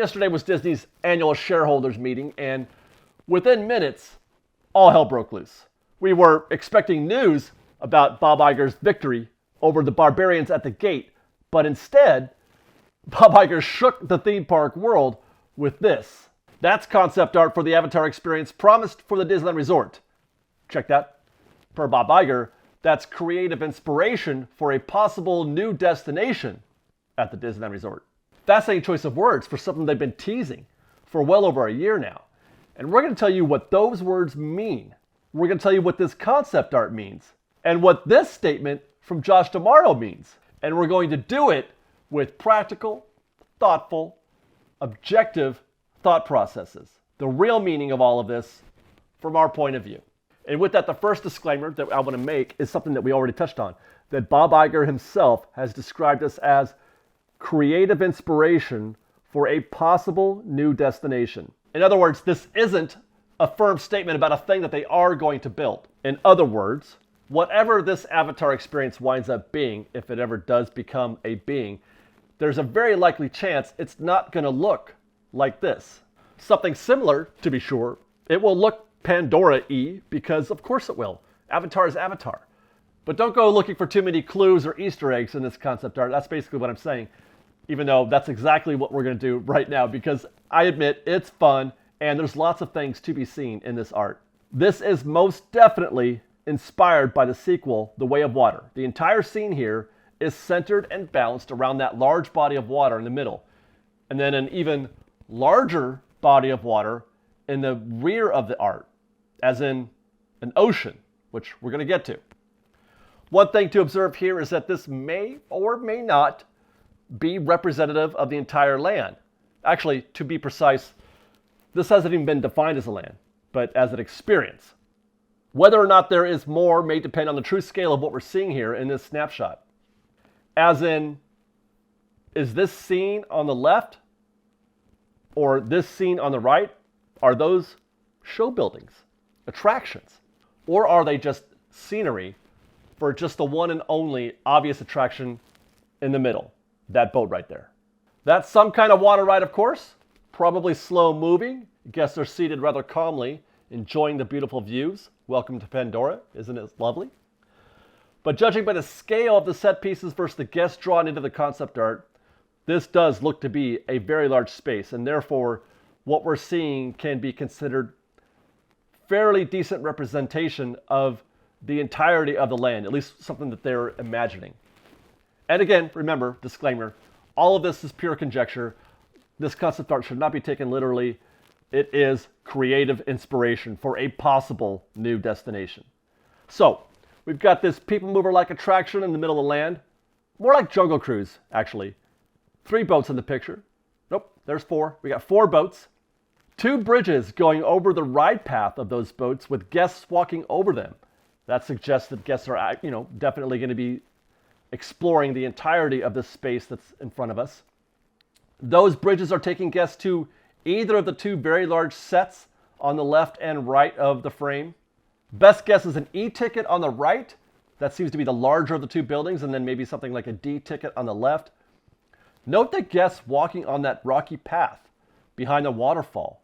Yesterday was Disney's annual shareholders meeting, and within minutes, all hell broke loose. We were expecting news about Bob Iger's victory over the barbarians at the gate, but instead, Bob Iger shook the theme park world with this. That's concept art for the Avatar experience promised for the Disneyland Resort. Check that. Per Bob Iger, that's creative inspiration for a possible new destination at the Disneyland Resort. Fascinating choice of words for something they've been teasing for well over a year now. And we're going to tell you what those words mean. We're going to tell you what this concept art means and what this statement from Josh Tomorrow means. And we're going to do it with practical, thoughtful, objective thought processes. The real meaning of all of this from our point of view. And with that, the first disclaimer that I want to make is something that we already touched on, that Bob Iger himself has described us as creative inspiration for a possible new destination. In other words, this isn't a firm statement about a thing that they are going to build. In other words, whatever this Avatar experience winds up being, if it ever does become a being, there's a very likely chance it's not going to look like this. Something similar, to be sure. It will look Pandora-y, because of course it will. Avatar is Avatar. But don't go looking for too many clues or Easter eggs in this concept art. That's basically what I'm saying. Even though that's exactly what we're going to do right now, because I admit it's fun and there's lots of things to be seen in this art. This is most definitely inspired by the sequel, The Way of Water. The entire scene here is centered and balanced around that large body of water in the middle. And then an even larger body of water in the rear of the art, as in an ocean, which we're going to get to. One thing to observe here is that this may or may not be representative of the entire land. Actually, to be precise, this hasn't even been defined as a land, but as an experience. Whether or not there is more may depend on the true scale of what we're seeing here in this snapshot. As in, is this scene on the left or this scene on the right, are those show buildings, attractions? Or are they just scenery for just the one and only obvious attraction in the middle? That boat right there. That's some kind of water ride, of course. Probably slow moving. Guests are seated rather calmly, enjoying the beautiful views. Welcome to Pandora. Isn't it lovely? But judging by the scale of the set pieces versus the guests drawn into the concept art, this does look to be a very large space, and therefore what we're seeing can be considered fairly decent representation of the entirety of the land, at least something that they're imagining. And again, remember, disclaimer, all of this is pure conjecture. This concept art should not be taken literally. It is creative inspiration for a possible new destination. So, we've got this people mover-like attraction in the middle of the land. More like Jungle Cruise, actually. 3 boats in the picture. Nope, there's 4. We got 4 boats. 2 bridges going over the ride path of those boats with guests walking over them. That suggests that guests are, definitely going to be exploring the entirety of the space that's in front of us. Those bridges are taking guests to either of the 2 very large sets on the left and right of the frame. Best guess is an E ticket on the right. That seems to be the larger of the 2 buildings, and then maybe something like a D ticket on the left. Note the guests walking on that rocky path behind the waterfall.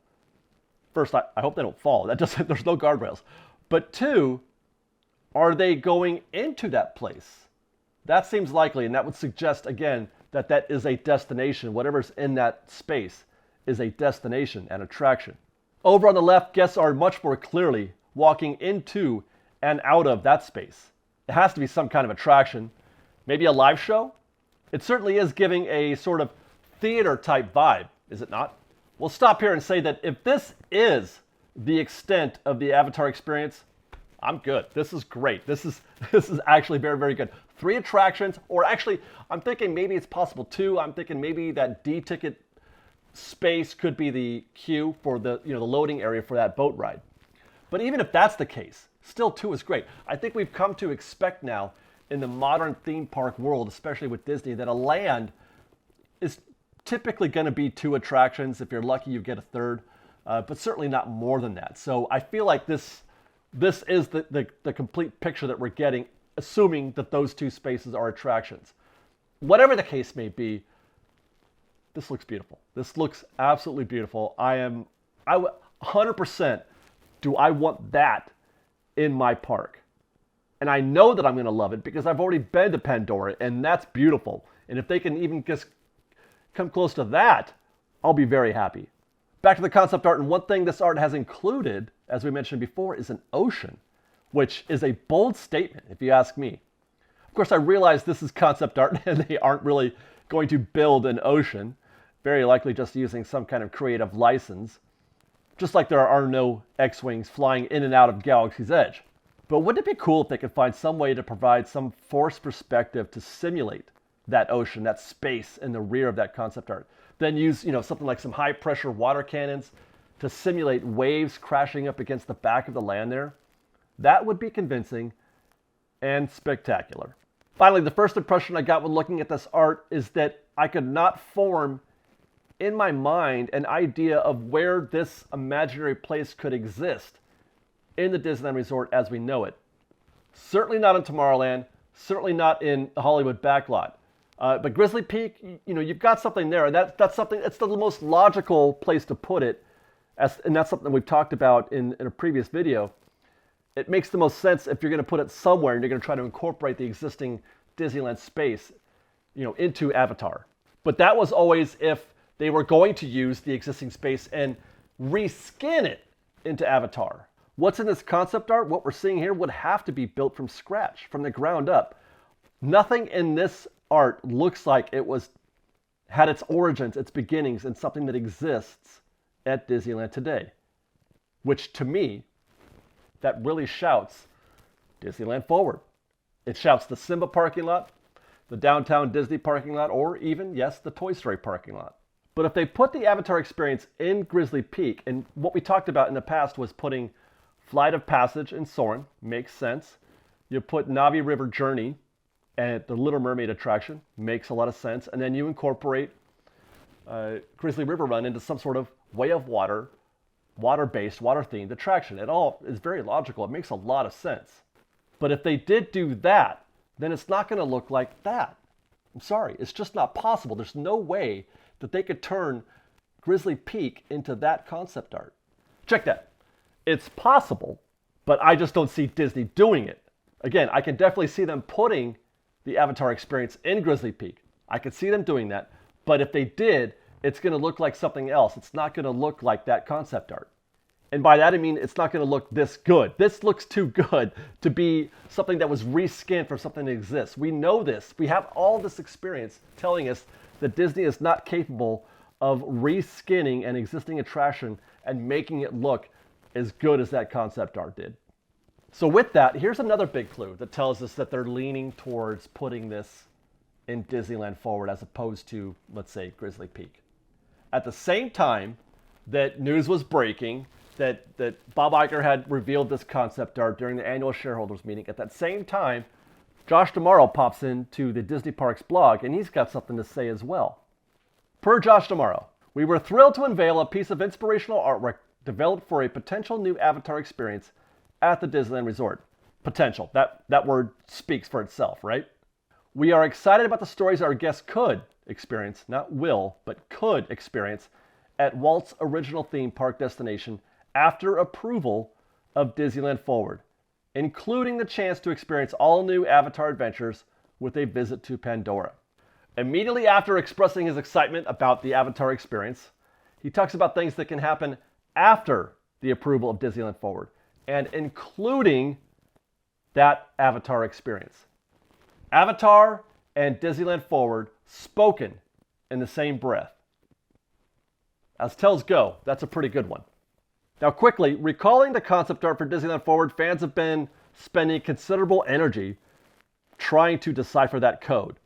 First, I hope they don't fall. There's no guardrails. But 2, are they going into that place? That seems likely, and that would suggest, again, that that is a destination. Whatever's in that space is a destination, an attraction. Over on the left, guests are much more clearly walking into and out of that space. It has to be some kind of attraction. Maybe a live show? It certainly is giving a sort of theater-type vibe, is it not? We'll stop here and say that if this is the extent of the Avatar experience, I'm good. This is great. This is actually very, very good. 3 attractions, or actually, I'm thinking maybe it's possible 2. I'm thinking maybe that D ticket space could be the queue for the loading area for that boat ride. But even if that's the case, still 2 is great. I think we've come to expect now in the modern theme park world, especially with Disney, that a land is typically going to be 2 attractions. If you're lucky, you get a 3rd, but certainly not more than that. So I feel like this is the complete picture that we're getting, assuming that those 2 spaces are attractions. Whatever the case may be, this looks beautiful. This looks absolutely beautiful. 100% do I want that in my park. And I know that I'm going to love it because I've already been to Pandora, and that's beautiful. And if they can even just come close to that, I'll be very happy. Back to the concept art, and one thing this art has included, as we mentioned before, is an ocean, which is a bold statement, if you ask me. Of course, I realize this is concept art, and they aren't really going to build an ocean, very likely just using some kind of creative license, just like there are no X-Wings flying in and out of Galaxy's Edge. But wouldn't it be cool if they could find some way to provide some forced perspective to simulate that ocean, that space in the rear of that concept art? Then use, something like some high pressure water cannons to simulate waves crashing up against the back of the land there. That would be convincing and spectacular. Finally, the first impression I got when looking at this art is that I could not form in my mind an idea of where this imaginary place could exist in the Disneyland Resort as we know it. Certainly not in Tomorrowland, certainly not in the Hollywood Backlot. But Grizzly Peak, you've got something there, and that's something, it's the most logical place to put it, and that's something we've talked about in a previous video. It makes the most sense if you're going to put it somewhere and you're going to try to incorporate the existing Disneyland space, into Avatar. But that was always if they were going to use the existing space and reskin it into Avatar. What's in this concept art, what we're seeing here, would have to be built from scratch, from the ground up. Nothing in this art looks like it had its origins, its beginnings in something that exists at Disneyland today. Which to me, that really shouts Disneyland forward. It shouts the Simba parking lot, the downtown Disney parking lot, or even, yes, the Toy Story parking lot. But if they put the Avatar experience in Grizzly Peak, and what we talked about in the past was putting Flight of Passage in Soarin', makes sense. You put Navi River Journey and the Little Mermaid attraction, makes a lot of sense. And then you incorporate Grizzly River Run into some sort of Way of Water, water-based, water-themed attraction. It all is very logical. It makes a lot of sense. But if they did do that, then it's not going to look like that. I'm sorry, it's just not possible. There's no way that they could turn Grizzly Peak into that concept art. Check that. It's possible, but I just don't see Disney doing it. Again, I can definitely see them putting the Avatar experience in Grizzly Peak. I could see them doing that, but if they did, it's going to look like something else. It's not going to look like that concept art. And by that I mean it's not going to look this good. This looks too good to be something that was reskinned from something that exists. We know this. We have all this experience telling us that Disney is not capable of reskinning an existing attraction and making it look as good as that concept art did. So with that, here's another big clue that tells us that they're leaning towards putting this in Disneyland Forward as opposed to, let's say, Grizzly Peak. At the same time that news was breaking, that Bob Iger had revealed this concept art during the annual shareholders meeting, at that same time, Josh D'Amaro pops into the Disney Parks blog, and he's got something to say as well. Per Josh D'Amaro, we were thrilled to unveil a piece of inspirational artwork developed for a potential new Avatar experience at the Disneyland Resort. Potential. That word speaks for itself, right? We are excited about the stories our guests could experience, not will, but could experience at Walt's original theme park destination after approval of Disneyland Forward, including the chance to experience all new Avatar adventures with a visit to Pandora. Immediately after expressing his excitement about the Avatar experience, he talks about things that can happen after the approval of Disneyland Forward, and including that Avatar experience. Avatar and Disneyland Forward spoken in the same breath. As tells go, that's a pretty good one. Now quickly, recalling the concept art for Disneyland Forward, fans have been spending considerable energy trying to decipher that code.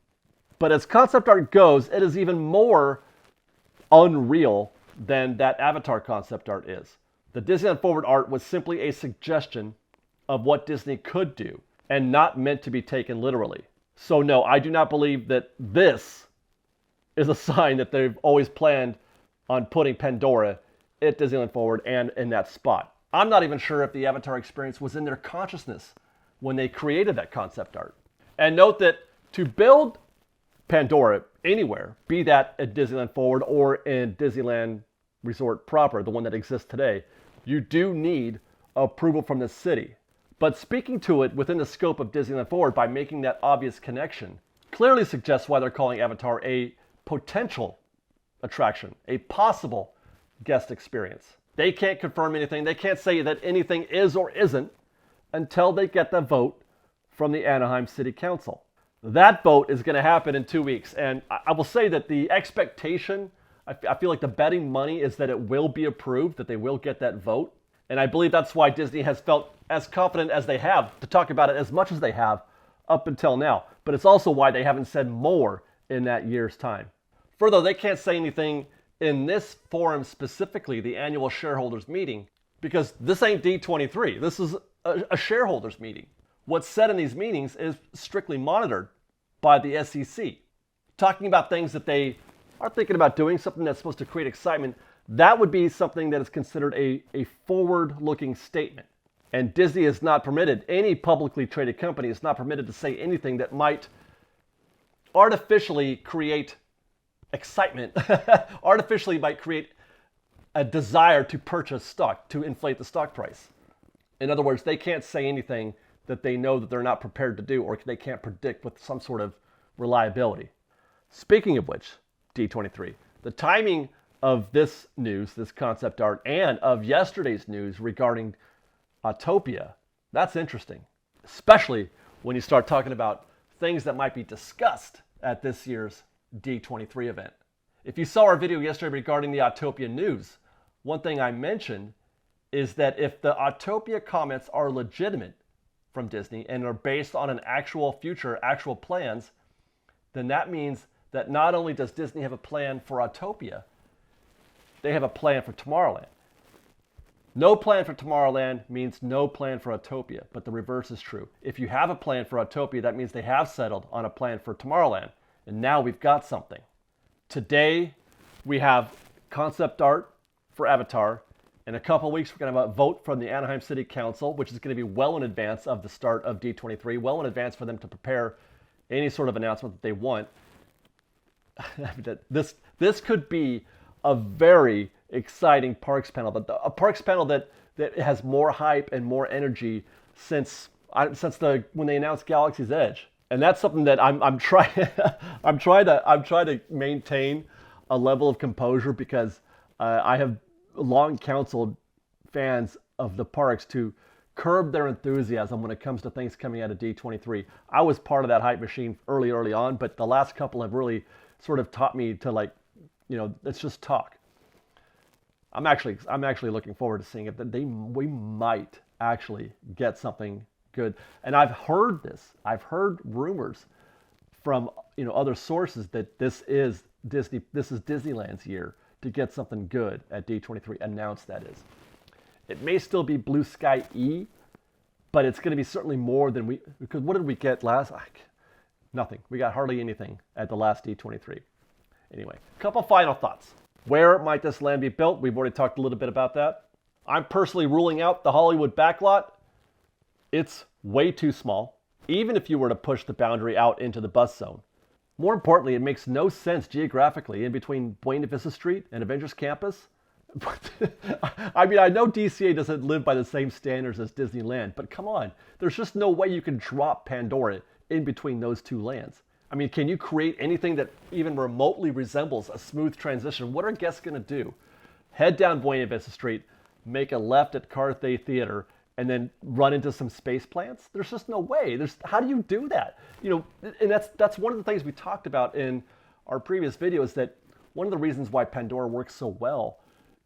But as concept art goes, it is even more unreal than that Avatar concept art is. The Disneyland Forward art was simply a suggestion of what Disney could do and not meant to be taken literally. So no, I do not believe that this is a sign that they've always planned on putting Pandora at Disneyland Forward and in that spot. I'm not even sure if the Avatar experience was in their consciousness when they created that concept art. And note that to build Pandora anywhere, be that at Disneyland Forward or in Disneyland Resort proper, the one that exists today, you do need approval from the city. But speaking to it within the scope of Disneyland Forward by making that obvious connection clearly suggests why they're calling Avatar a potential attraction, a possible guest experience. They can't confirm anything. They can't say that anything is or isn't until they get the vote from the Anaheim City Council. That vote is going to happen in 2 weeks. And I will say that the expectation, I feel like the betting money is that it will be approved, that they will get that vote. And I believe that's why Disney has felt as confident as they have to talk about it as much as they have up until now. But it's also why they haven't said more in that year's time. Further, they can't say anything in this forum specifically, the annual shareholders meeting, because this ain't D23. This is a shareholders meeting. What's said in these meetings is strictly monitored by the SEC. Talking about things that they are thinking about doing, something that's supposed to create excitement, that would be something that is considered a forward-looking statement. And Disney is not permitted, any publicly traded company is not permitted to say anything that might artificially create excitement, artificially might create a desire to purchase stock, to inflate the stock price. In other words, they can't say anything that they know that they're not prepared to do or they can't predict with some sort of reliability. Speaking of which, D23, the timing of this news, this concept art, and of yesterday's news regarding Autopia, that's interesting, especially when you start talking about things that might be discussed at this year's D23 event. If you saw our video yesterday regarding the Autopia news, one thing I mentioned is that if the Autopia comments are legitimate from Disney and are based on an actual future, actual plans, then that means that not only does Disney have a plan for Autopia, they have a plan for Tomorrowland. No plan for Tomorrowland means no plan for Autopia, but the reverse is true. If you have a plan for Autopia, that means they have settled on a plan for Tomorrowland, and now we've got something. Today, we have concept art for Avatar. In a couple of weeks, we're going to have a vote from the Anaheim City Council, which is going to be well in advance of the start of D23, well in advance for them to prepare any sort of announcement that they want. This could be a very exciting parks panel, a parks panel that has more hype and more energy since when they announced Galaxy's Edge. And that's something that I'm trying to maintain a level of composure, because I have long counseled fans of the parks to curb their enthusiasm when it comes to things coming out of D23. I was part of that hype machine early on, but the last couple have really sort of taught me to let's just talk. I'm actually looking forward to seeing it, that we might actually get something good. And I've heard rumors from other sources that this is Disneyland's year to get something good at D23, announced that is. It may still be Blue Sky E, but it's going to be certainly more than because what did we get last? Nothing. We got hardly anything at the last D23. Anyway, a couple final thoughts. Where might this land be built? We've already talked a little bit about that. I'm personally ruling out the Hollywood backlot. It's way too small, even if you were to push the boundary out into the bus zone. More importantly, it makes no sense geographically in between Buena Vista Street and Avengers Campus. I mean, I know DCA doesn't live by the same standards as Disneyland, but come on, there's just no way you can drop Pandora in between those two lands. I mean, can you create anything that even remotely resembles a smooth transition? What are guests going to do? Head down Buena Vista Street, make a left at Carthay Theater, and then run into some space plants? There's just no way. How do you do that? And that's one of the things we talked about in our previous videos, that one of the reasons why Pandora works so well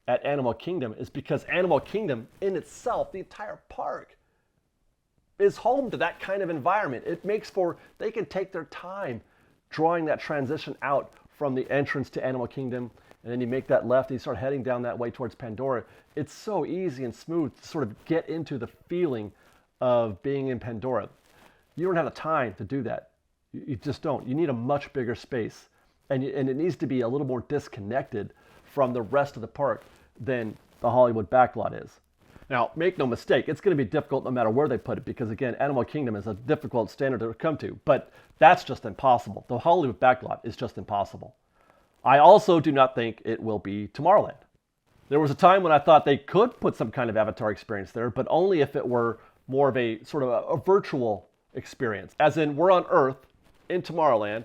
at Animal Kingdom is because Animal Kingdom in itself, the entire park, is home to that kind of environment. It makes for, they can take their time drawing that transition out from the entrance to Animal Kingdom, and then you make that left and you start heading down that way towards Pandora. It's so easy and smooth to sort of get into the feeling of being in Pandora. You don't have the time to do that. You just don't. You need a much bigger space, and it needs to be a little more disconnected from the rest of the park than the Hollywood backlot is. Now, make no mistake, it's going to be difficult no matter where they put it because, again, Animal Kingdom is a difficult standard to come to, but that's just impossible. The Hollywood backlot is just impossible. I also do not think it will be Tomorrowland. There was a time when I thought they could put some kind of Avatar experience there, but only if it were more of a sort of a virtual experience. As in, we're on Earth in Tomorrowland.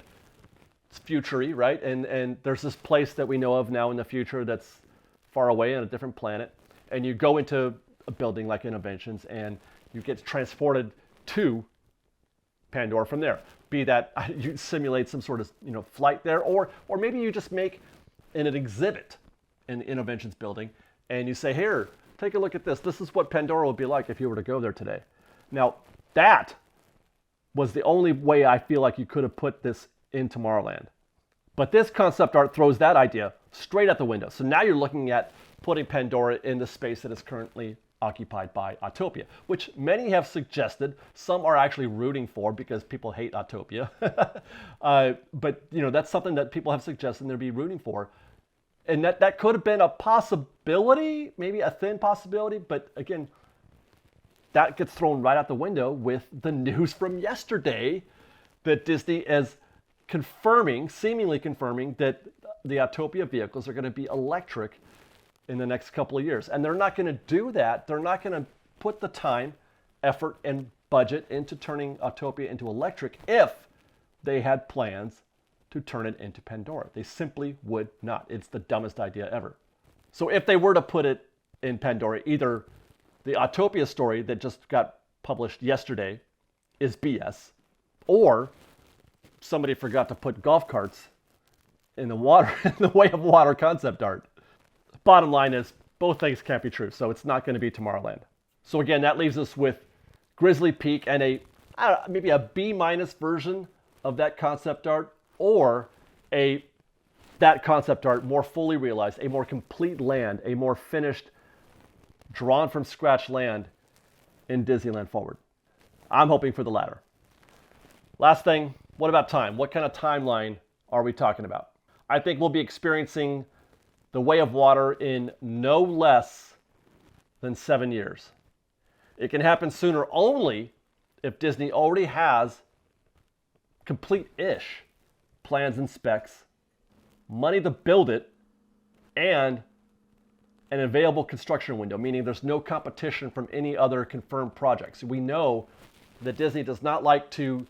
It's future-y, right? And there's this place that we know of now in the future that's far away on a different planet. And you go into a building like Innovations and you get transported to Pandora from there. Be that you simulate some sort of flight there, or maybe you just make an exhibit in the Innovations building and you say, here, take a look at this. This is what Pandora would be like if you were to go there today. Now, that was the only way I feel like you could have put this in Tomorrowland. But this concept art throws that idea straight out the window. So now you're looking at putting Pandora in the space that is currently occupied by Autopia, which many have suggested. Some are actually rooting for because people hate Autopia. But that's something that people have suggested they'd be rooting for. And that could have been a possibility, maybe a thin possibility, but again, that gets thrown right out the window with the news from yesterday that Disney is seemingly confirming that the Autopia vehicles are going to be electric in the next couple of years. And they're not going to do that. They're not going to put the time, effort, and budget into turning Autopia into electric if they had plans to turn it into Pandora. They simply would not. It's the dumbest idea ever. So if they were to put it in Pandora, either the Autopia story that just got published yesterday is BS, or somebody forgot to put golf carts in the water, in the way of water concept art. Bottom line is, both things can't be true, so it's not going to be Tomorrowland. So again, that leaves us with Grizzly Peak and maybe a B- version of that concept art, or that concept art more fully realized, a more complete land, a more finished, drawn from scratch land in Disneyland Forward. I'm hoping for the latter. Last thing, what about time? What kind of timeline are we talking about? I think we'll be experiencing the Way of Water in no less than 7 years. It can happen sooner only if Disney already has complete-ish plans and specs, money to build it, and an available construction window, meaning there's no competition from any other confirmed projects. We know that Disney does not like to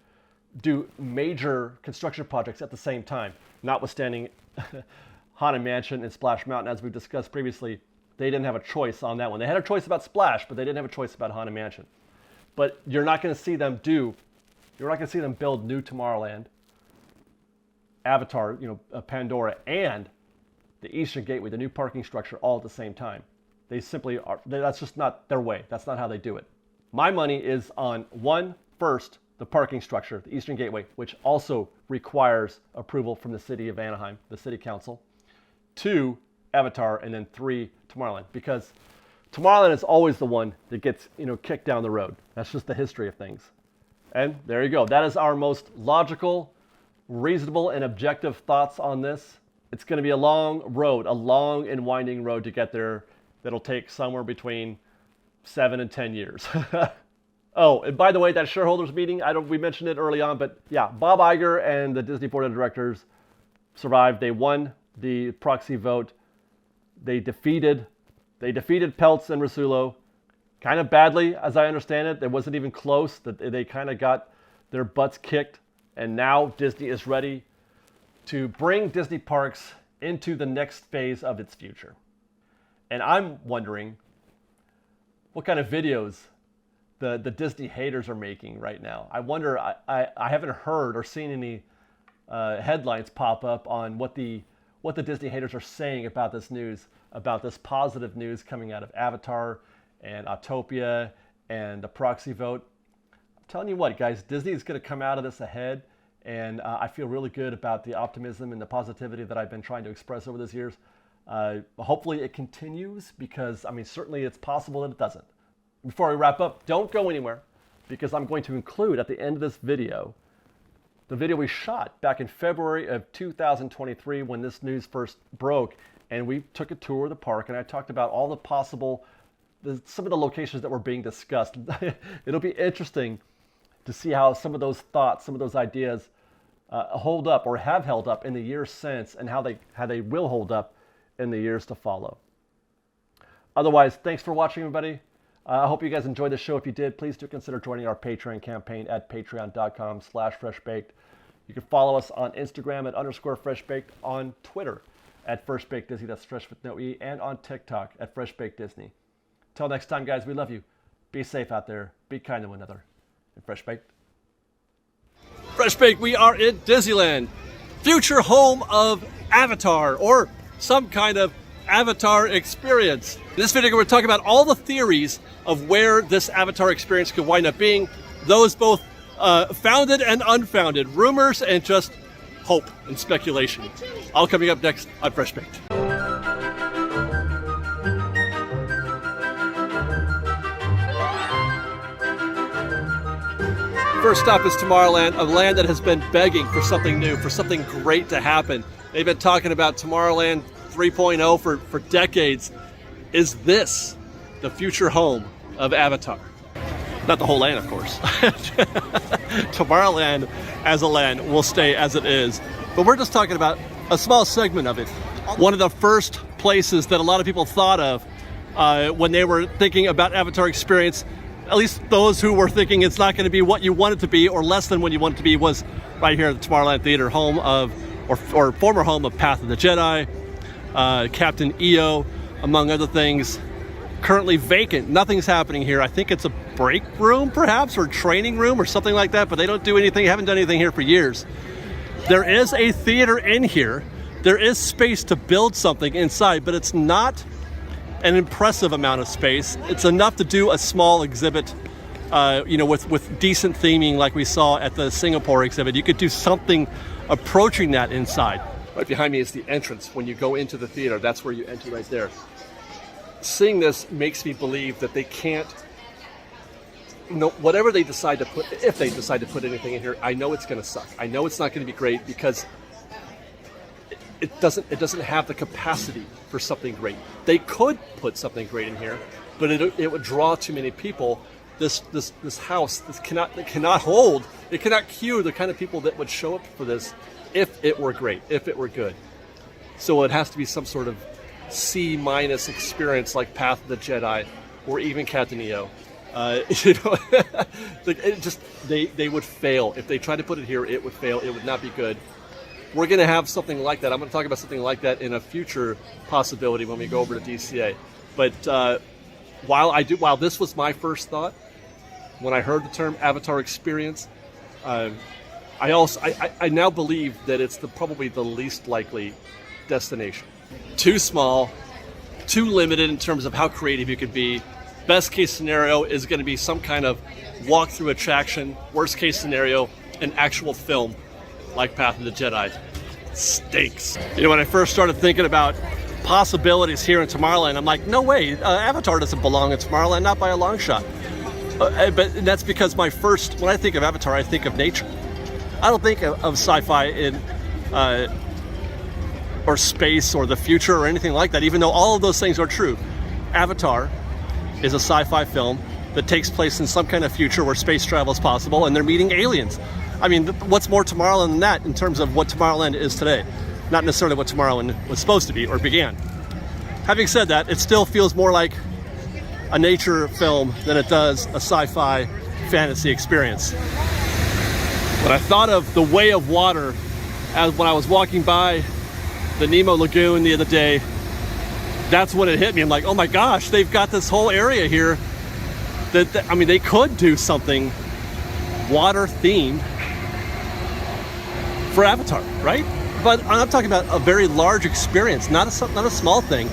do major construction projects at the same time, notwithstanding Haunted Mansion and Splash Mountain. As we've discussed previously, they didn't have a choice on that one. They had a choice about Splash, but they didn't have a choice about Haunted Mansion. But you're not going to see them build new Tomorrowland, Avatar, Pandora, and the Eastern Gateway, the new parking structure, all at the same time. They simply are, that's just not their way. That's not how they do it. My money is on first, the parking structure, the Eastern Gateway, which also requires approval from the city of Anaheim, the city council. 2, Avatar, and then 3, Tomorrowland, because Tomorrowland is always the one that gets, kicked down the road. That's just the history of things. And there you go. That is our most logical, reasonable, and objective thoughts on this. It's going to be a long road, a long and winding road to get there that'll take somewhere between 7 and 10 years. Oh, and by the way, that shareholders meeting, we mentioned it early on, but yeah, Bob Iger and the Disney Board of Directors survived. They won the proxy vote. They defeated Peltz and Rasulo kind of badly, as I understand it. It wasn't even close. They kind of got their butts kicked, and now Disney is ready to bring Disney parks into the next phase of its future. And I'm wondering what kind of videos the Disney haters are making right now. I wonder, I haven't heard or seen any headlines pop up on what the Disney haters are saying about this news, about this positive news coming out of Avatar and Autopia and the proxy vote. I'm telling you what, guys, Disney is going to come out of this ahead, and I feel really good about the optimism and the positivity that I've been trying to express over these years. Hopefully it continues, because, certainly it's possible that it doesn't. Before we wrap up, don't go anywhere, because I'm going to include at the end of this video the video we shot back in February of 2023 when this news first broke, and we took a tour of the park, and I talked about all the possible some of the locations that were being discussed. It'll be interesting to see how some of those thoughts, some of those ideas hold up or have held up in the years since, and how they will hold up in the years to follow. Otherwise, thanks for watching, everybody. I hope you guys enjoyed the show. If you did, please do consider joining our Patreon campaign at patreon.com/freshbaked. You can follow us on Instagram at _freshbaked, on Twitter at FreshBakedDisney, that's fresh with no E, and on TikTok at FreshBakedDisney. Till next time, guys, we love you. Be safe out there. Be kind to one another. And Fresh Baked. Fresh Baked, we are in Disneyland, future home of Avatar, or some kind of Avatar experience. In this video, we're talking about all the theories of where this Avatar experience could wind up being, those both founded and unfounded, rumors and just hope and speculation. All coming up next on Fresh Baked. First stop is Tomorrowland, a land that has been begging for something new, for something great to happen. They've been talking about Tomorrowland 3.0 for decades. Is this the future home of Avatar? Not the whole land, of course. Tomorrowland as a land will stay as it is. But we're just talking about a small segment of it. One of the first places that a lot of people thought of when they were thinking about Avatar experience, at least those who were thinking it's not going to be what you want it to be or less than what you want it to be, was right here at the Tomorrowland Theater, home of, or former home of Path of the Jedi, Captain EO, among other things. Currently vacant. Nothing's happening here. I think it's a break room, perhaps, or training room or something like that, but they don't do anything, haven't done anything here for years. There is a theater in here. There is space to build something inside, but it's not an impressive amount of space. It's enough to do a small exhibit, with decent theming like we saw at the Singapore exhibit. You could do something approaching that inside. Right behind me is the entrance. When you go into the theater, that's where you enter right there. Seeing this makes me believe that they can't, whatever they decide to put, if they decide to put anything in here, I know it's going to suck. I know it's not going to be great because it doesn't have the capacity for something great. They could put something great in here, but it would draw too many people. This house, cannot hold, it cannot queue the kind of people that would show up for this if it were great, if it were good. So it has to be some sort of C- experience like Path of the Jedi or even Captain EO. They would fail. If they tried to put it here, it would fail. It would not be good. We're going to have something like that. I'm going to talk about something like that in a future possibility when we go over to DCA. But while this was my first thought, when I heard the term Avatar experience, I now believe that it's probably the least likely destination. Too small, too limited in terms of how creative you could be. Best case scenario is going to be some kind of walk-through attraction. Worst case scenario, an actual film like Path of the Jedi. Stinks. When I first started thinking about possibilities here in Tomorrowland, I'm like, no way, Avatar doesn't belong in Tomorrowland, not by a long shot. But that's because when I think of Avatar, I think of nature. I don't think of sci-fi in or space or the future or anything like that, even though all of those things are true. Avatar is a sci-fi film that takes place in some kind of future where space travel is possible and they're meeting aliens. I mean, what's more Tomorrowland than that in terms of what Tomorrowland is today? Not necessarily what Tomorrowland was supposed to be or began. Having said that, it still feels more like a nature film than it does a sci-fi fantasy experience. When I thought of the Way of Water, when I was walking by the Nemo Lagoon the other day, that's when it hit me. I'm like, oh my gosh, they've got this whole area here I mean, they could do something water themed for Avatar, right? But I'm talking about a very large experience, not a small thing,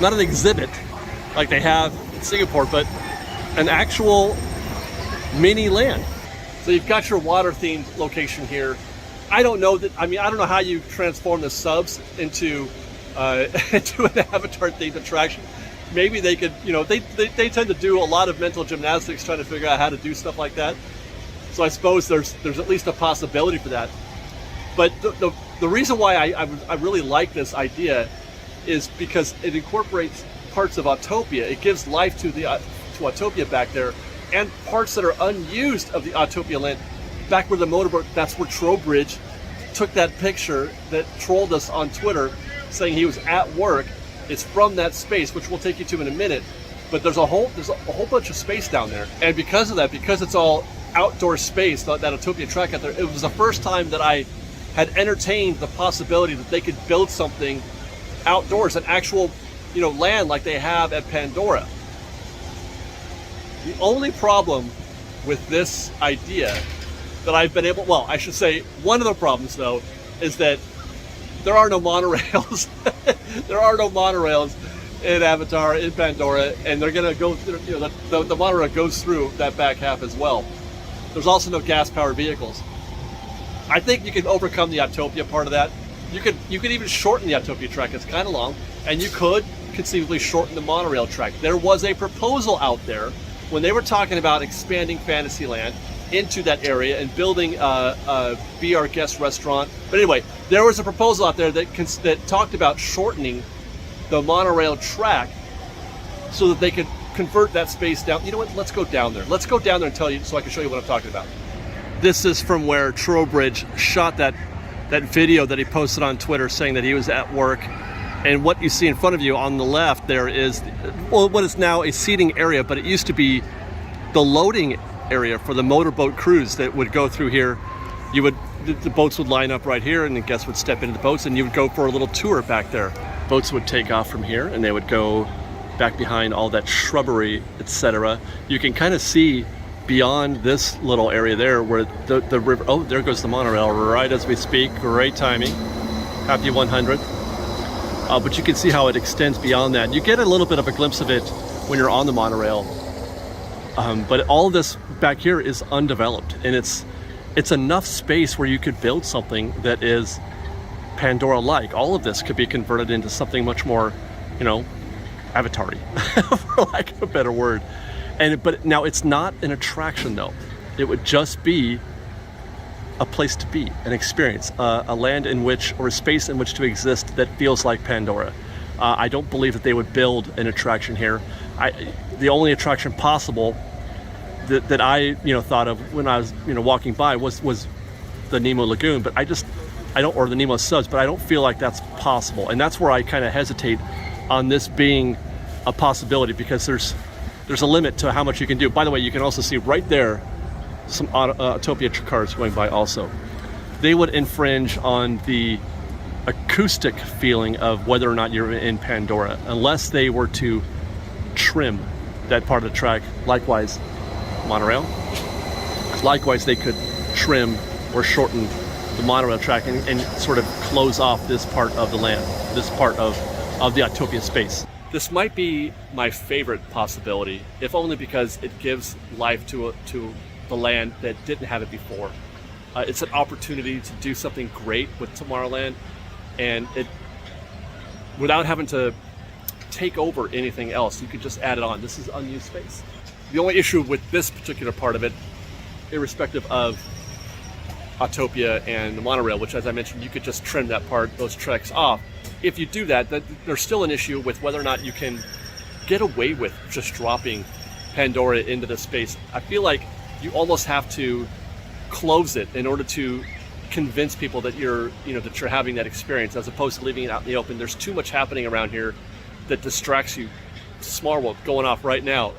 not an exhibit like they have in Singapore, but an actual mini land. So you've got your water themed location here. I don't know how you transform the subs into an Avatar themed attraction. Maybe they could, they tend to do a lot of mental gymnastics trying to figure out how to do stuff like that. So I suppose there's at least a possibility for that. But the reason why I really like this idea is because it incorporates parts of Autopia. It gives life to Autopia back there, and parts that are unused of the Autopia land. Back where the motorboat, that's where Trowbridge took that picture that trolled us on Twitter saying he was at work. It's from that space, which we'll take you to in a minute. But there's a whole bunch of space down there. And because of that, because it's all outdoor space, that Autopia track out there, it was the first time that I had entertained the possibility that they could build something outdoors, an actual, land like they have at Pandora. The only problem with this idea that I've been able, well, I should say one of the problems though, is that there are no monorails. There are no monorails in Avatar, in Pandora, and they're gonna go, the monorail goes through that back half as well. There's also no gas-powered vehicles. I think you can overcome the Autopia part of that. You could even shorten the Autopia track. It's kind of long, and you could conceivably shorten the monorail track. There was a proposal out there when they were talking about expanding Fantasyland into that area and building a Be Our Guest restaurant. But anyway, there was a proposal out there that talked about shortening the monorail track so that they could convert that space down. You know what? Let's go down there. Let's go down there and tell you, so I can show you what I'm talking about. This is from where Trowbridge shot that video that he posted on Twitter saying that he was at work. And what you see in front of you on the left there is, well, what is now a seating area, but it used to be the loading area for the motorboat cruise that would go through here. The boats would line up right here, and the guests would step into the boats, and you would go for a little tour back there. Boats would take off from here, and they would go back behind all that shrubbery, etc. You can kind of see beyond this little area there where the river, oh, there goes the monorail right as we speak. Great timing. Happy 100th. But you can see how it extends beyond that. You get a little bit of a glimpse of it when you're on the monorail. But all of this back here is undeveloped, and it's enough space where you could build something that is Pandora-like. All of this could be converted into something much more, Avatar-y, for lack of a better word. But now it's not an attraction though. It would just be a place to be, an experience, a land in which, or a space in which to exist that feels like Pandora. I don't believe that they would build an attraction here. The only attraction possible that I thought of when I was walking by was the Nemo Lagoon, but I don't, or the Nemo Subs, but I don't feel like that's possible, and that's where I kind of hesitate on this being a possibility, because there's a limit to how much you can do. By the way, you can also see right there some Autopia cars going by also. They would infringe on the acoustic feeling of whether or not you're in Pandora, unless they were to trim that part of the track. Likewise, monorail. Likewise, they could trim or shorten the monorail track and sort of close off this part of the land, this part of the Autopia space. This might be my favorite possibility, if only because it gives life to the land that didn't have it before. It's an opportunity to do something great with Tomorrowland, and it, without having to take over anything else, you could just add it on. This is unused space. The only issue with this particular part of it, irrespective of Autopia and the monorail, which, as I mentioned, you could just trim that part, those tracks off. If you do that, there's still an issue with whether or not you can get away with just dropping Pandora into the space. I feel like you almost have to close it in order to convince people that you're having that experience, as opposed to leaving it out in the open. There's too much happening around here that distracts you. Smart World going off right now.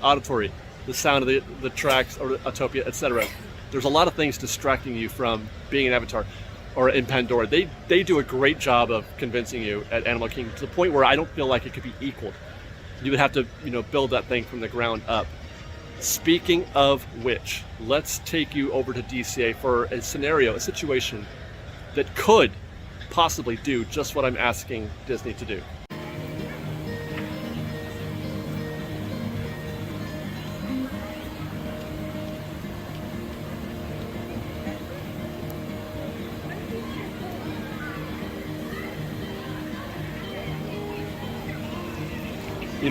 Auditory, the sound of the tracks, or Autopia, etc. There's a lot of things distracting you from being an Avatar or in Pandora. They do a great job of convincing you at Animal Kingdom, to the point where I don't feel like it could be equaled. You would have to build that thing from the ground up. Speaking of which, let's take you over to DCA for a scenario, a situation that could possibly do just what I'm asking Disney to do.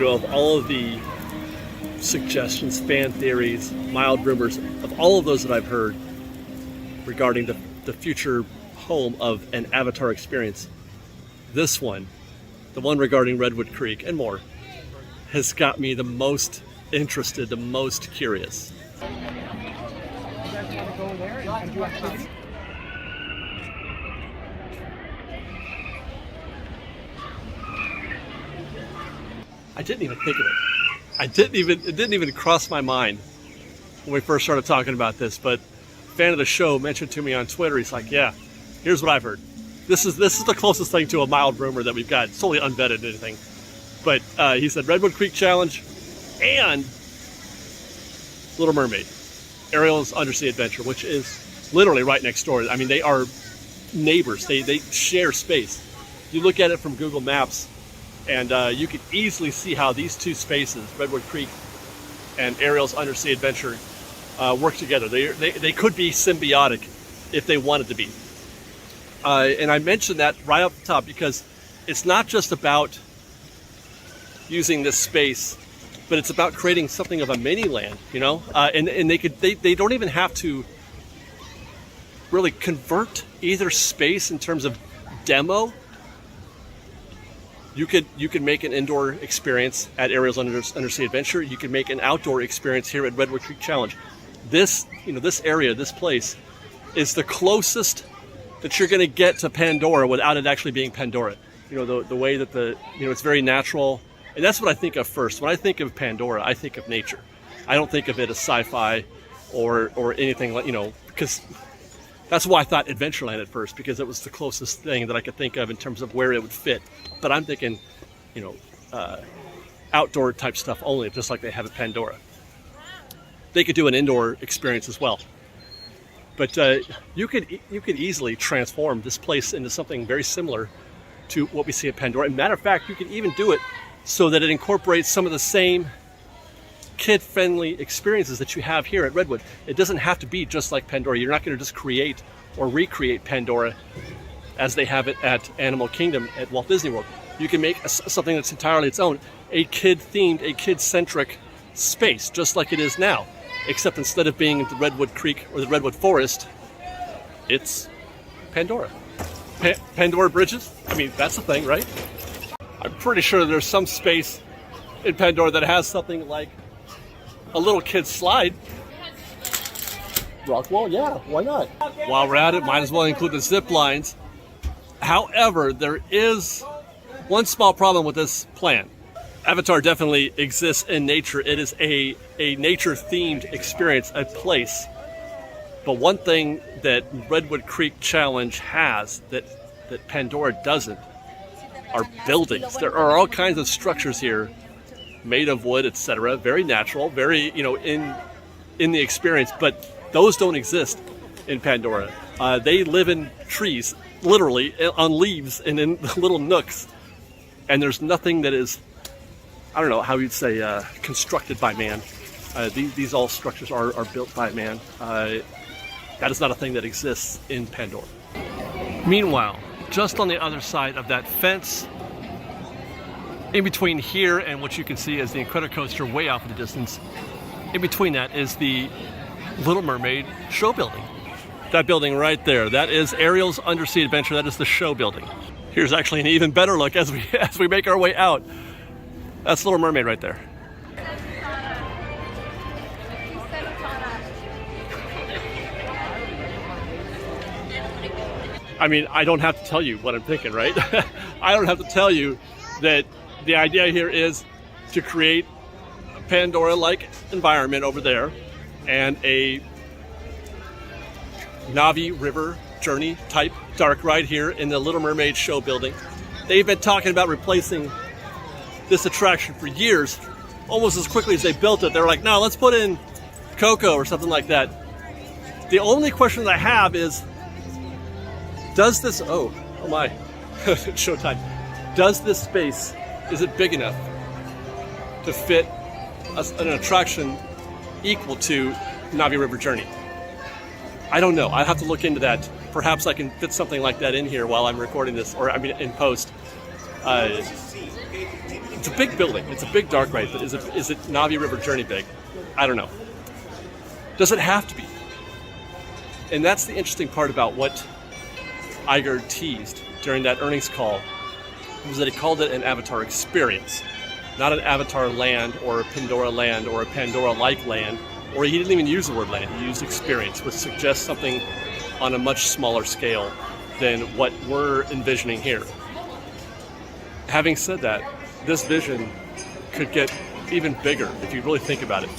Of all of the suggestions, fan theories, mild rumors, of all of those that I've heard regarding the future home of an Avatar experience, this one the one regarding Redwood Creek and more, has got me the most interested, the most curious. I didn't even think of it. It didn't even cross my mind when we first started talking about this, but a fan of the show mentioned to me on Twitter, he's like, yeah, here's what I've heard. This is the closest thing to a mild rumor that we've got. It's totally unvetted anything. But he said Redwood Creek Challenge and Little Mermaid, Ariel's Undersea Adventure, which is literally right next door. I mean, they are neighbors. They share space. You look at it from Google Maps, and you can easily see how these two spaces, Redwood Creek and Ariel's Undersea Adventure, work together. They could be symbiotic if they wanted to be. And I mentioned that right off the top because it's not just about using this space, but it's about creating something of a mini land, you know. And they don't even have to really convert either space in terms of demo. You could make an indoor experience at Ariel's Undersea Adventure. You could make an outdoor experience here at Redwood Creek Challenge. This area, this place, is the closest that you're going to get to Pandora without it actually being Pandora. You know, the way that it's very natural. And that's what I think of first. When I think of Pandora, I think of nature. I don't think of it as sci-fi or anything like, because that's why I thought Adventureland at first, because it was the closest thing that I could think of in terms of where it would fit. But I'm thinking, outdoor type stuff only, just like they have at Pandora. They could do an indoor experience as well. But you could easily transform this place into something very similar to what we see at Pandora. As a matter of fact, you could even do it so that it incorporates some of the same kid-friendly experiences that you have here at Redwood. It doesn't have to be just like Pandora. You're not going to just create or recreate Pandora as they have it at Animal Kingdom at Walt Disney World. You can make something that's entirely its own, a kid-themed, a kid-centric space, just like it is now. Except instead of being the Redwood Creek or the Redwood Forest, it's Pandora. Pandora Bridges? I mean, that's a thing, right? I'm pretty sure there's some space in Pandora that has something like a little kid's slide. Rock wall, yeah, why not? While we're at it, might as well include the zip lines. However, there is one small problem with this plan. Avatar definitely exists in nature. It is a nature-themed experience, a place. But one thing that Redwood Creek Challenge has that Pandora doesn't are buildings. There are all kinds of structures here made of wood, etc. Very natural, very, in the experience. But those don't exist in Pandora. They live in trees, literally, on leaves and in little nooks. And there's nothing that is, I don't know how you'd say, constructed by man. These all structures are built by man. That is not a thing that exists in Pandora. Meanwhile, just on the other side of that fence, in between here and what you can see as the Incredicoaster way off in the distance, in between that is the Little Mermaid show building. That building right there, that is Ariel's Undersea Adventure. That is the show building. Here's actually an even better look as we make our way out. That's Little Mermaid right there. I mean, I don't have to tell you what I'm thinking, right? I don't have to tell you that the idea here is to create a Pandora-like environment over there and a Navi River journey type dark ride here in the Little Mermaid show building. They've been talking about replacing this attraction for years. Almost as quickly as they built it, they were like, no, let's put in Coco or something like that. The only question that I have is, does this, oh my, showtime. Does this space, is it big enough to fit an attraction equal to Navi River Journey? I don't know. I'd have to look into that. Perhaps I can fit something like that in here while I'm recording this, or I mean in post. It's a big building. It's a big dark ride, but is it Navi River Journey big? I don't know. Does it have to be? And that's the interesting part about what Iger teased during that earnings call was that he called it an Avatar experience, not an Avatar land or a Pandora land or a Pandora-like land, or he didn't even use the word land, he used experience, which suggests something on a much smaller scale than what we're envisioning here. Having said that, this vision could get even bigger if you really think about it.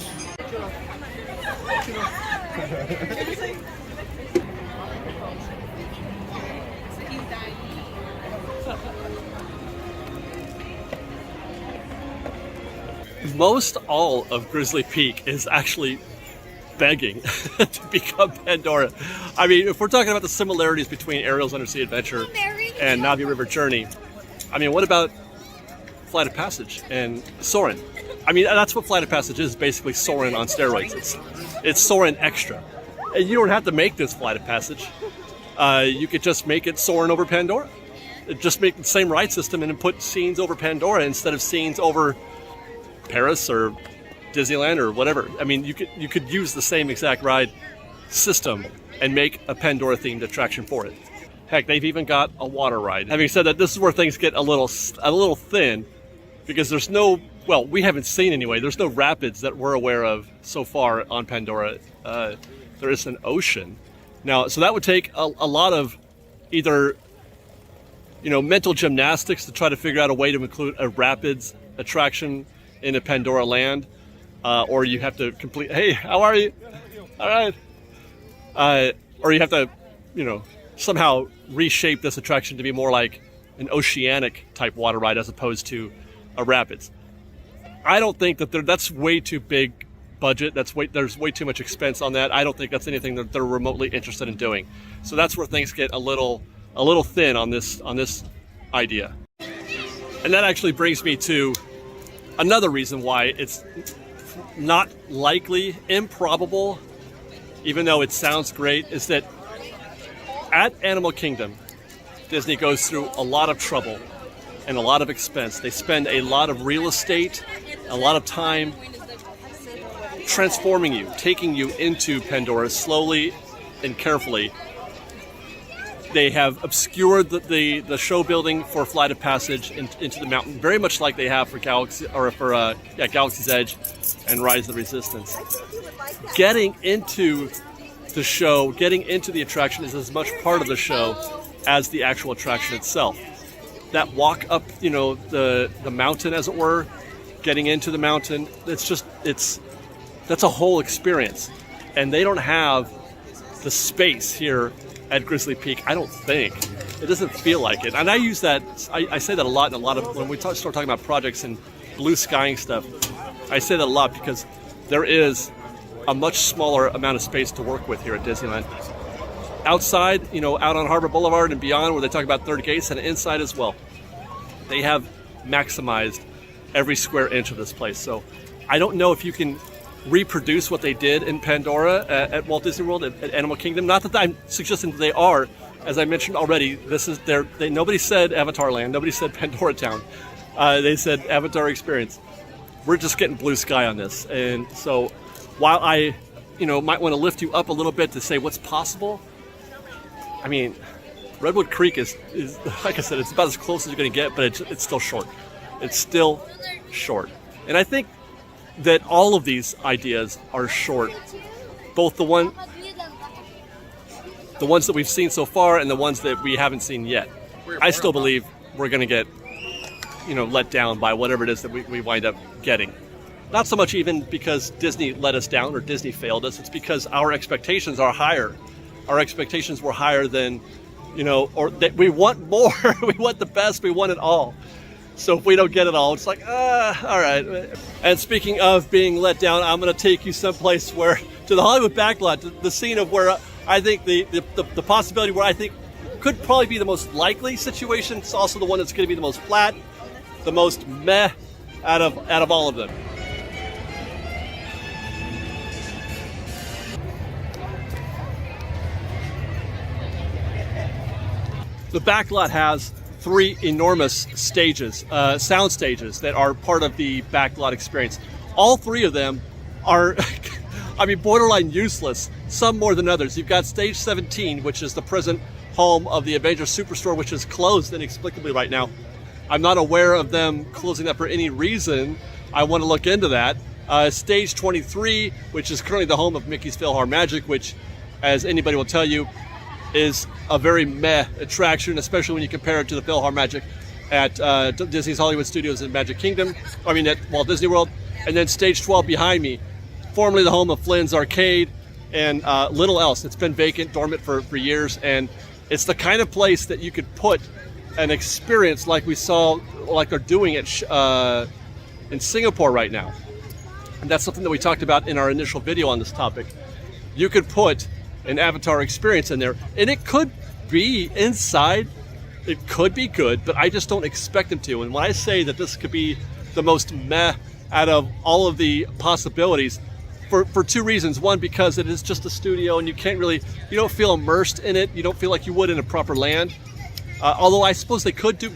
Most all of Grizzly Peak is actually begging to become Pandora. I mean, if we're talking about the similarities between Ariel's Undersea Adventure and Navi River Journey, I mean, what about Flight of Passage and Soarin'? I mean, that's what Flight of Passage is, basically Soarin' on steroids. It's Soarin' extra. And you don't have to make this Flight of Passage. You could just make it Soarin' over Pandora. Just make the same ride system and then put scenes over Pandora instead of scenes over Paris or Disneyland or whatever. I mean, you could use the same exact ride system and make a Pandora themed attraction for it. Heck, they've even got a water ride. Having said that, this is where things get a little thin, because there's no, well, we haven't seen anyway, there's no rapids that we're aware of so far on Pandora. There is an ocean. Now, so that would take a lot of either, mental gymnastics to try to figure out a way to include a rapids attraction in a Pandora land, or you have to complete, hey, how are you? All right. Or you have to, somehow reshape this attraction to be more like an oceanic type water ride as opposed to a rapids. I don't think that that's way too big budget. There's way too much expense on that. I don't think that's anything that they're remotely interested in doing. So that's where things get a little thin on this idea. And that actually brings me to another reason why it's not likely, improbable, even though it sounds great, is that at Animal Kingdom, Disney goes through a lot of trouble and a lot of expense. They spend a lot of real estate, a lot of time transforming you, taking you into Pandora slowly and carefully. They have obscured the show building for Flight of Passage into the mountain, very much like they have for Galaxy's Edge and Rise of the Resistance. Getting into the show, getting into the attraction is as much part of the show as the actual attraction itself. That walk up, the mountain, as it were, getting into the mountain, that's a whole experience. And they don't have the space here at Grizzly Peak, I don't think. It doesn't feel like it. And I use that, I say that a lot when we start talking about projects and blue skying stuff. I say that a lot because there is a much smaller amount of space to work with here at Disneyland. Outside, out on Harbor Boulevard and beyond, where they talk about third gates, and inside as well. They have maximized every square inch of this place. So I don't know if you can reproduce what they did in Pandora at Walt Disney World, at Animal Kingdom. Not that I'm suggesting that they are. As I mentioned already, nobody said Avatar Land, nobody said Pandora Town. They said Avatar Experience. We're just getting blue sky on this. And so while I, might want to lift you up a little bit to say what's possible, I mean, Redwood Creek is like I said, it's about as close as you're going to get, but it's still short. It's still short. And I think that all of these ideas are short. Both the ones that we've seen so far and the ones that we haven't seen yet. I still believe we're going to get, let down by whatever it is that we wind up getting. Not so much even because Disney let us down or Disney failed us. It's because our expectations are higher. Our expectations were higher than, or that we want more. We want the best. We want it all. So if we don't get it all, it's like, all right. And speaking of being let down, I'm going to take you someplace to the Hollywood Backlot, the scene of where I think the possibility where I think could probably be the most likely situation. It's also the one that's going to be the most flat, the most meh out of all of them. The Backlot has 3 enormous stages, sound stages that are part of the Backlot experience. All 3 of them are, borderline useless, some more than others. You've got stage 17, which is the present home of the Avengers Superstore, which is closed inexplicably right now. I'm not aware of them closing that for any reason. I want to look into that. Stage 23, which is currently the home of Mickey's PhilharMagic, which, as anybody will tell you, is a very meh attraction, especially when you compare it to the PhilharMagic at Disney's Hollywood Studios in Magic Kingdom, at Walt Disney World. And then Stage 12 behind me, formerly the home of Flynn's Arcade and little else. It's been vacant, dormant for years, and it's the kind of place that you could put an experience like we saw, like they're doing it in Singapore right now. And that's something that we talked about in our initial video on this topic. You could put an Avatar experience in there, and it could be inside, it could be good, but I just don't expect them to. And when I say that this could be the most meh out of all of the possibilities, for two reasons. One, because it is just a studio and you don't feel immersed in it. You don't feel like you would in a proper land. Although I suppose they could do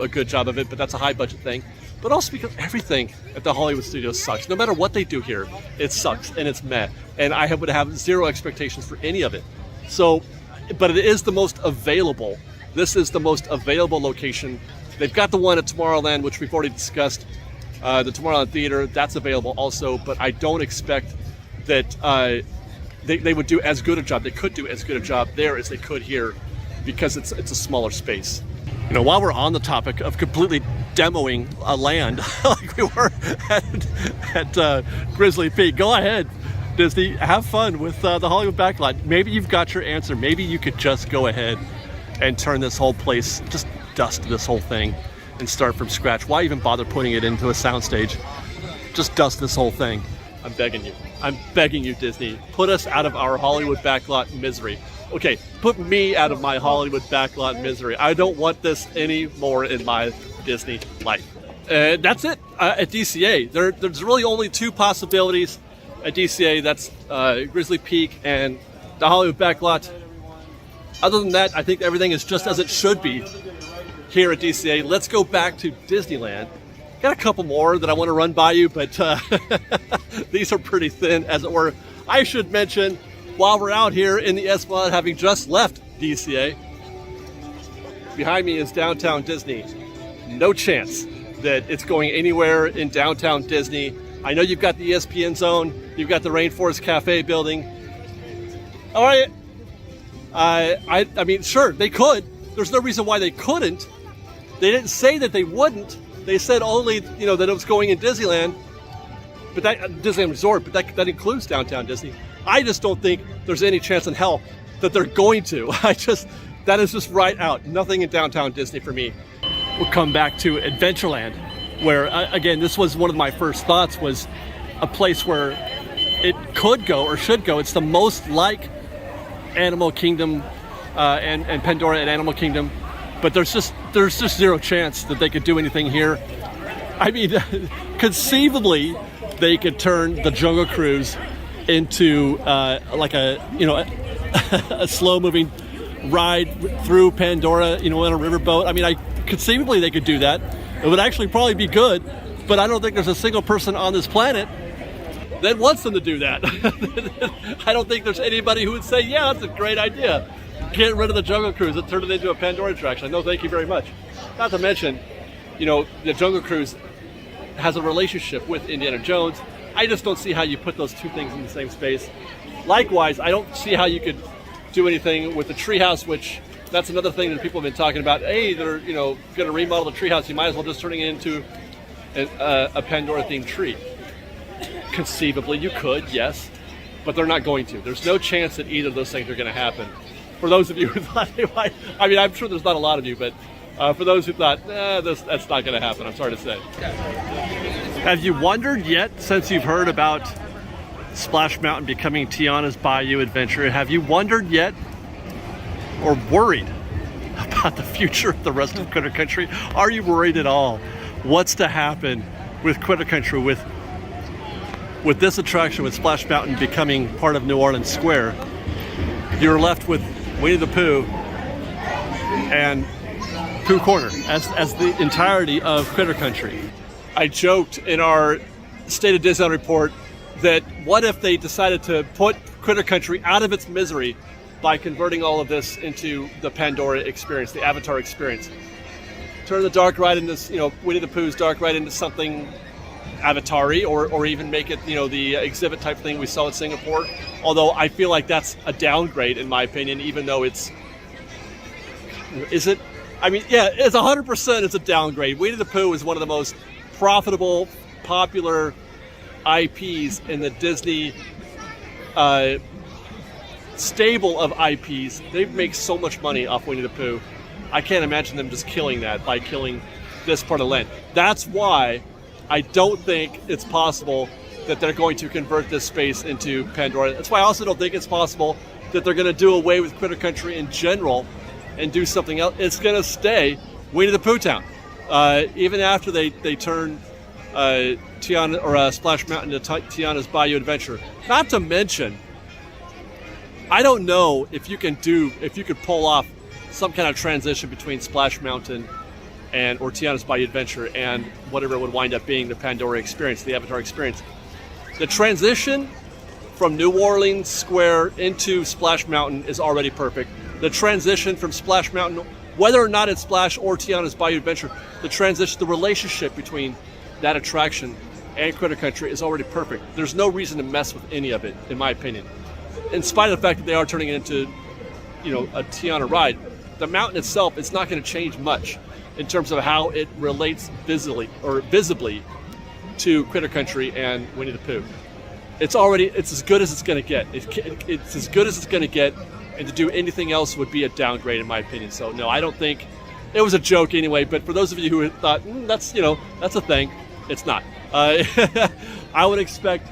a good job of it, but that's a high budget thing. But also because everything at the Hollywood Studios sucks. No matter what they do here, it sucks and it's meh. And I would have zero expectations for any of it. So, but it is the most available. This is the most available location. They've got the one at Tomorrowland, which we've already discussed. The Tomorrowland Theater, that's available also. But I don't expect that they would do as good a job. They could do as good a job there as they could here, because it's a smaller space. While we're on the topic of completely demoing a land like we were at Grizzly Peak, go ahead, Disney, have fun with the Hollywood Backlot. Maybe you've got your answer. Maybe you could just go ahead and turn this whole place, just dust this whole thing and start from scratch. Why even bother putting it into a soundstage? Just dust this whole thing. I'm begging you. I'm begging you, Disney. Put us out of our Hollywood Backlot misery. Okay, put me out of my Hollywood Backlot misery. I don't want this anymore in my Disney life. That's it at DCA. There's really only two possibilities at DCA. That's Grizzly Peak and the Hollywood Backlot. Other than that, I think everything is just as it should be here at DCA. Let's go back to Disneyland. Got a couple more that I want to run by you, but these are pretty thin, as it were. I should mention, while we're out here in the Esplanade, having just left DCA, behind me is Downtown Disney. No chance that it's going anywhere in Downtown Disney. I know you've got the ESPN Zone, you've got the Rainforest Cafe building. All right, I mean, sure, they could. There's no reason why they couldn't. They didn't say that they wouldn't. They said only, that it was going in Disneyland, but that Disneyland Resort, but that includes Downtown Disney. I just don't think there's any chance in hell that they're going to. That is just right out. Nothing in Downtown Disney for me. We'll come back to Adventureland, where, again, this was one of my first thoughts, was a place where it could go or should go. It's the most like Animal Kingdom and Pandora and Animal Kingdom, but there's just zero chance that they could do anything here. I mean, conceivably, they could turn the Jungle Cruise into like a slow-moving ride through Pandora, in a riverboat. I mean, conceivably they could do that. It would actually probably be good, but I don't think there's a single person on this planet that wants them to do that. I don't think there's anybody who would say, yeah, that's a great idea. Get rid of the Jungle Cruise and turn it into a Pandora attraction. No, thank you very much. Not to mention, the Jungle Cruise has a relationship with Indiana Jones. I just don't see how you put those two things in the same space. Likewise, I don't see how you could do anything with the treehouse, which that's another thing that people have been talking about. Hey, they're going to remodel the treehouse. You might as well just turn it into a Pandora-themed tree. Conceivably, you could, yes, but they're not going to. There's no chance that either of those things are going to happen. For those of you who thought they might, I mean, I'm sure there's not a lot of you, but for those who thought, that's not going to happen, I'm sorry to say. Have you wondered yet, since you've heard about Splash Mountain becoming Tiana's Bayou Adventure, have you wondered yet or worried about the future of the rest of Critter Country? Are you worried at all? What's to happen with Critter Country, with this attraction, with Splash Mountain becoming part of New Orleans Square? You're left with Winnie the Pooh and Pooh Corner as the entirety of Critter Country. I joked in our State of Disneyland report that what if they decided to put Critter Country out of its misery by converting all of this into the Pandora experience, the Avatar experience. turn the dark ride into, Winnie the Pooh's dark ride into something Avatar-y, or even make it, the exhibit type thing we saw in Singapore. Although I feel like that's a downgrade in my opinion, even though is it? I mean, yeah, it's 100%. It's a downgrade. Winnie the Pooh is one of the most profitable, popular IPs in the Disney stable of IPs. They make so much money off Winnie the Pooh. I can't imagine them just killing that by killing this part of land. That's why I don't think it's possible that they're going to convert this space into Pandora. That's why I also don't think it's possible that they're going to do away with Critter Country in general and do something else. It's going to stay Winnie the Pooh Town. Even after they turn Tiana or Splash Mountain to Tiana's Bayou Adventure. Not to mention, I don't know if you could pull off some kind of transition between Splash Mountain or Tiana's Bayou Adventure and whatever it would wind up being the Pandora experience, the Avatar experience. The transition from New Orleans Square into Splash Mountain is already perfect. The transition from Splash Mountain, whether or not it's Splash or Tiana's Bayou Adventure, the relationship between that attraction and Critter Country is already perfect. There's no reason to mess with any of it, in my opinion. In spite of the fact that they are turning it into, a Tiana ride, the mountain itself is not going to change much in terms of how it relates visibly to Critter Country and Winnie the Pooh. It's as good as it's going to get. It's as good as it's going to get, and to do anything else would be a downgrade, in my opinion. So no, I don't think it was a joke anyway. But for those of you who thought that's a thing, it's not. I would expect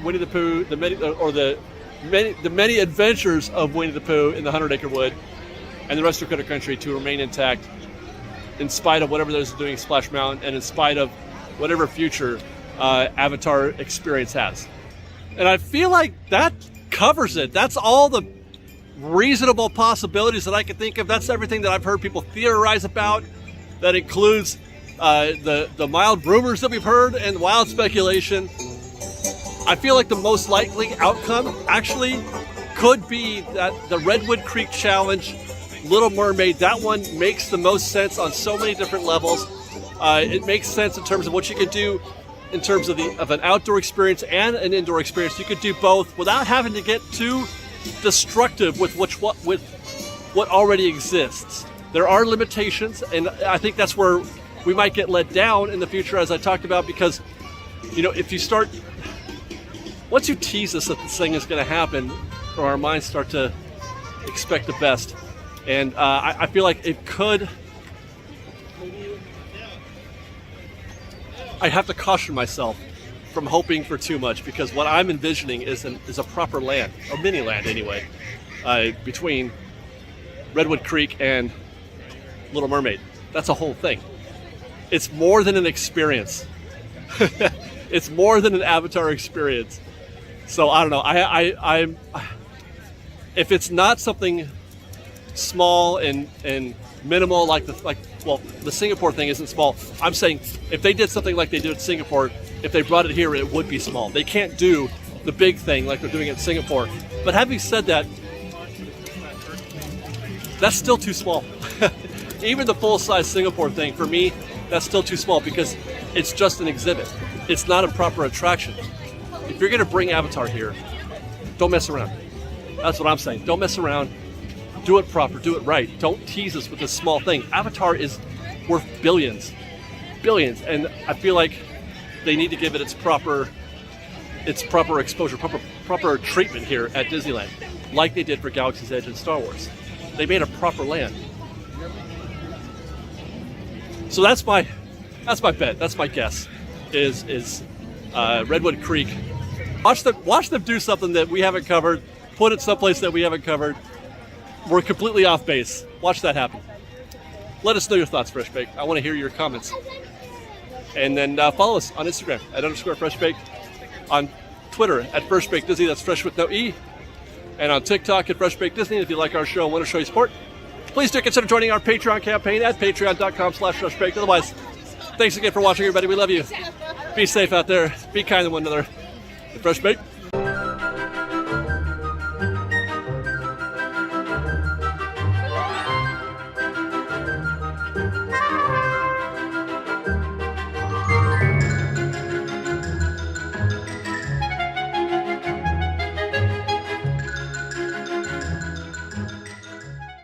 Winnie the Pooh, the many adventures of Winnie the Pooh in the 100-acre wood, and the rest of Critter Country to remain intact, in spite of whatever they're doing Splash Mountain, and in spite of whatever future Avatar experience has. And I feel like that covers it. That's all the reasonable possibilities that I can think of. That's everything that I've heard people theorize about. That includes the mild rumors that we've heard and wild speculation. I feel like the most likely outcome actually could be that the Redwood Creek Challenge, Little Mermaid, that one makes the most sense on so many different levels. It makes sense in terms of what you can do in terms of an outdoor experience and an indoor experience. You could do both without having to get too destructive with what already exists. There are limitations, and I think that's where we might get let down in the future, as I talked about, because if you start, once you tease us that this thing is going to happen, or our minds start to expect the best. And I feel like it could. I have to caution myself from hoping for too much, because what I'm envisioning is a proper land, a mini land anyway, between Redwood Creek and Little Mermaid. That's a whole thing. It's more than an experience. It's more than an Avatar experience. So I don't know. I'm if it's not something small and minimal like the Singapore thing isn't small. I'm saying if they did something like they did in Singapore, if they brought it here, it would be small. They can't do the big thing like they're doing in Singapore. But having said that, that's still too small. Even the full-size Singapore thing, for me, that's still too small because it's just an exhibit. It's not a proper attraction. If you're going to bring Avatar here, don't mess around. That's what I'm saying. Don't mess around. Do it proper. Do it right. Don't tease us with this small thing. Avatar is worth billions. Billions. And I feel like they need to give it its proper exposure, proper treatment here at Disneyland, like they did for Galaxy's Edge and Star Wars. They made a proper land. So that's my bet. That's my guess. Is Redwood Creek. Watch them do something that we haven't covered. Put it someplace that we haven't covered. We're completely off base. Watch that happen. Let us know your thoughts, FreshBaked. I want to hear your comments. And then follow us on Instagram at _FreshBaked, on Twitter at FreshBaked Disney. That's Fresh with no E. And on TikTok at FreshBaked Disney. If you like our show and want to show your support, please do consider joining our Patreon campaign at patreon.com/FreshBaked. Otherwise, thanks again for watching, everybody. We love you. Be safe out there. Be kind to one another. FreshBaked.